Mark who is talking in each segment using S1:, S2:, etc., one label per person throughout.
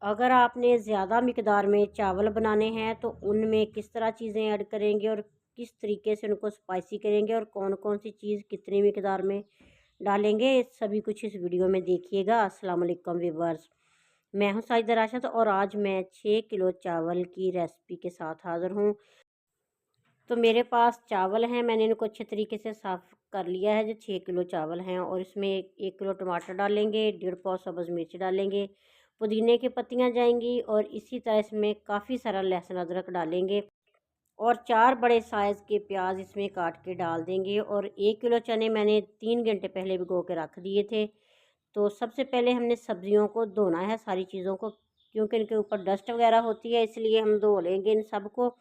S1: अगर आपने ज़्यादा मिकदार में चावल बनाने हैं तो उनमें किस तरह चीज़ें ऐड करेंगे और किस तरीके से उनको स्पाइसी करेंगे और कौन कौन सी चीज़ कितनी मिकदार में डालेंगे, सभी कुछ इस वीडियो में देखिएगा। अस्सलाम वालेकुम व्यूअर्स, मैं हूं साजिदा राशिद और आज मैं 6 किलो चावल की रेसिपी के साथ हाज़िर हूं। तो मेरे पास चावल हैं, मैंने इनको अच्छे तरीके से साफ़ कर लिया है। जो 6 किलो चावल हैं और इसमें 1 किलो टमाटर डालेंगे, 1.5 पाव सब्ज़ मिर्च डालेंगे, पुदीने की पत्तियां जाएंगी और इसी तरह इसमें काफ़ी सारा लहसुन अदरक डालेंगे और 4 बड़े साइज़ के प्याज इसमें काट के डाल देंगे। और 1 किलो चने मैंने 3 घंटे पहले भिगो के रख दिए थे। तो सबसे पहले हमने सब्जियों को धोना है, सारी चीज़ों को, क्योंकि इनके ऊपर डस्ट वगैरह होती है, इसलिए हम धो लेंगे इन सब को।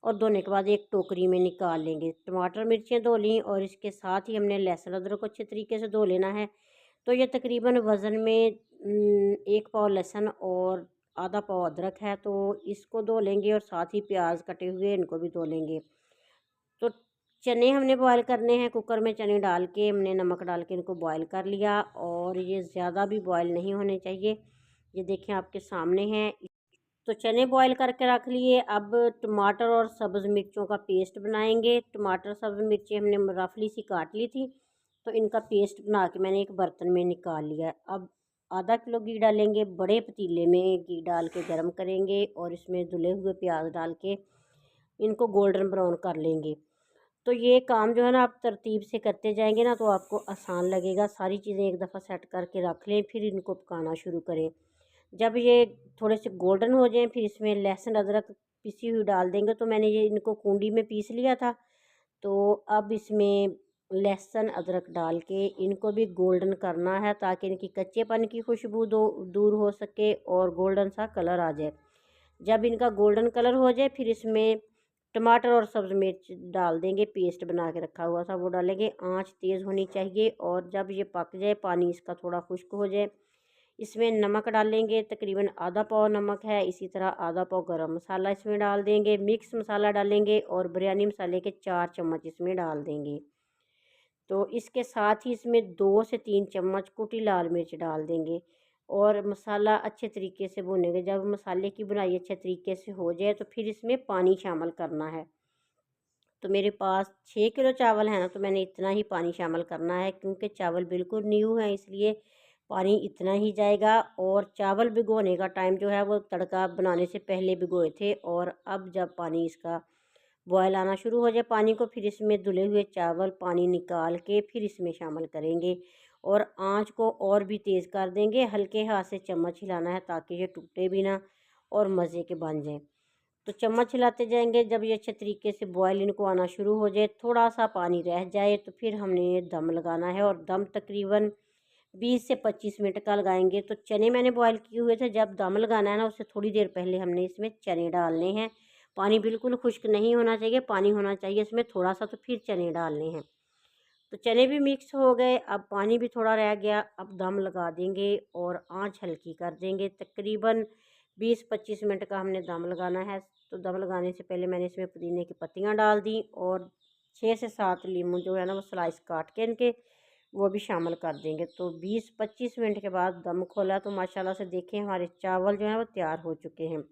S1: और धोने के बाद एक टोकरी में निकाल लेंगे। टमाटर मिर्चें धो लीं और इसके साथ ही हमने लहसुन अदरक को अच्छे तरीके से धो लेना है। तो ये तकरीबन वज़न में 1 पाव लहसुन और आधा पाव अदरक है, तो इसको धो लेंगे और साथ ही प्याज कटे हुए इनको भी धो लेंगे। तो चने हमने बॉयल करने हैं, कुकर में चने डाल के हमने नमक डाल के इनको बॉयल कर लिया और ये ज़्यादा भी बॉयल नहीं होने चाहिए। ये देखें आपके सामने हैं। तो चने बॉयल करके रख लिए। अब टमाटर और सब्ज़ मिर्चों का पेस्ट बनाएंगे। टमाटर सब्ज़ मिर्चें हमने रफली सी काट ली थी, तो इनका पेस्ट बना के मैंने एक बर्तन में निकाल लिया है। अब आधा किलो घी डालेंगे, बड़े पतीले में घी डाल के गर्म करेंगे और इसमें धुले हुए प्याज डाल के इनको गोल्डन ब्राउन कर लेंगे। तो ये काम जो है ना आप तरतीब से करते जाएंगे ना तो आपको आसान लगेगा। सारी चीज़ें एक दफ़ा सेट करके रख लें, फिर इनको पकाना शुरू करें। जब ये थोड़े से गोल्डन हो जाएं फिर इसमें लहसुन अदरक पिसी हुई डाल देंगे। तो मैंने ये इनको कूंडी में पीस लिया था। तो अब इसमें लहसुन अदरक डाल के इनको भी गोल्डन करना है ताकि इनकी कच्चेपन की खुशबू दूर हो सके और गोल्डन सा कलर आ जाए। जब इनका गोल्डन कलर हो जाए फिर इसमें टमाटर और सब्ज़ मिर्च डाल देंगे, पेस्ट बना के रखा हुआ था वो डालेंगे। आंच तेज़ होनी चाहिए और जब ये पक जाए, पानी इसका थोड़ा खुश्क हो जाए, इसमें नमक डालेंगे। तकरीबन आधा पाव नमक है, इसी तरह आधा पाव गरम मसाला इसमें डाल देंगे। मिक्स मसाला डालेंगे और बिरयानी मसाले के 4 चम्मच इसमें डाल देंगे। तो इसके साथ ही इसमें 2 से 3 चम्मच कुटी लाल मिर्च डाल देंगे और मसाला अच्छे तरीके से भूनेंगे। जब मसाले की बुनाई अच्छे तरीके से हो जाए तो फिर इसमें पानी शामिल करना है। तो मेरे पास 6 किलो चावल है ना, तो मैंने इतना ही पानी शामिल करना है क्योंकि चावल बिल्कुल न्यू है, इसलिए पानी इतना ही जाएगा। और चावल भिगोने का टाइम जो है वो तड़का बनाने से पहले भिगोए थे और अब जब पानी इसका बॉयल आना शुरू हो जाए पानी को, फिर इसमें धुले हुए चावल पानी निकाल के फिर इसमें शामिल करेंगे और आंच को और भी तेज़ कर देंगे। हल्के हाथ से चम्मच हिलाना है ताकि ये टूटे भी ना और मज़े के बन जाए। तो चम्मच हिलाते जाएंगे। जब ये अच्छे तरीके से बॉयल इनको आना शुरू हो जाए, थोड़ा सा पानी रह जाए, तो फिर हमने ये दम लगाना है और दम तकरीबन 20 से 25 मिनट का लगाएंगे। तो चने मैंने बॉयल किए हुए थे। जब दम लगाना है ना, उससे थोड़ी देर पहले हमने इसमें चने डालने हैं। पानी बिल्कुल खुश्क नहीं होना चाहिए, पानी होना चाहिए इसमें थोड़ा सा, तो फिर चने डालने हैं। तो चने भी मिक्स हो गए, अब पानी भी थोड़ा रह गया। अब दम लगा देंगे और आंच हल्की कर देंगे। तकरीबन 20-25 मिनट का हमने दम लगाना है। तो दम लगाने से पहले मैंने इसमें पुदीने की पत्तियां डाल दी और 6 से 7 लीमू जो है ना वो स्लाइस काट के इनके वो भी शामिल कर देंगे। तो 20-25 मिनट के बाद दम खोला तो माशाल्लाह से देखें हमारे चावल जो हैं वो तैयार हो चुके हैं।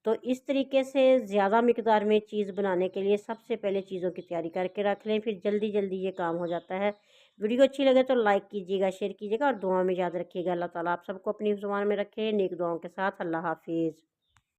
S1: तो इस तरीके से ज़्यादा मिकदार में चीज़ बनाने के लिए सबसे पहले चीज़ों की तैयारी करके रख लें, फिर जल्दी जल्दी ये काम हो जाता है। वीडियो अच्छी लगे तो लाइक कीजिएगा, शेयर कीजिएगा और दुआ में याद रखिएगा। अल्लाह ताला आप सबको अपनी ज़ुबान में रखे। नेक दुआओं के साथ अल्लाह हाफिज़।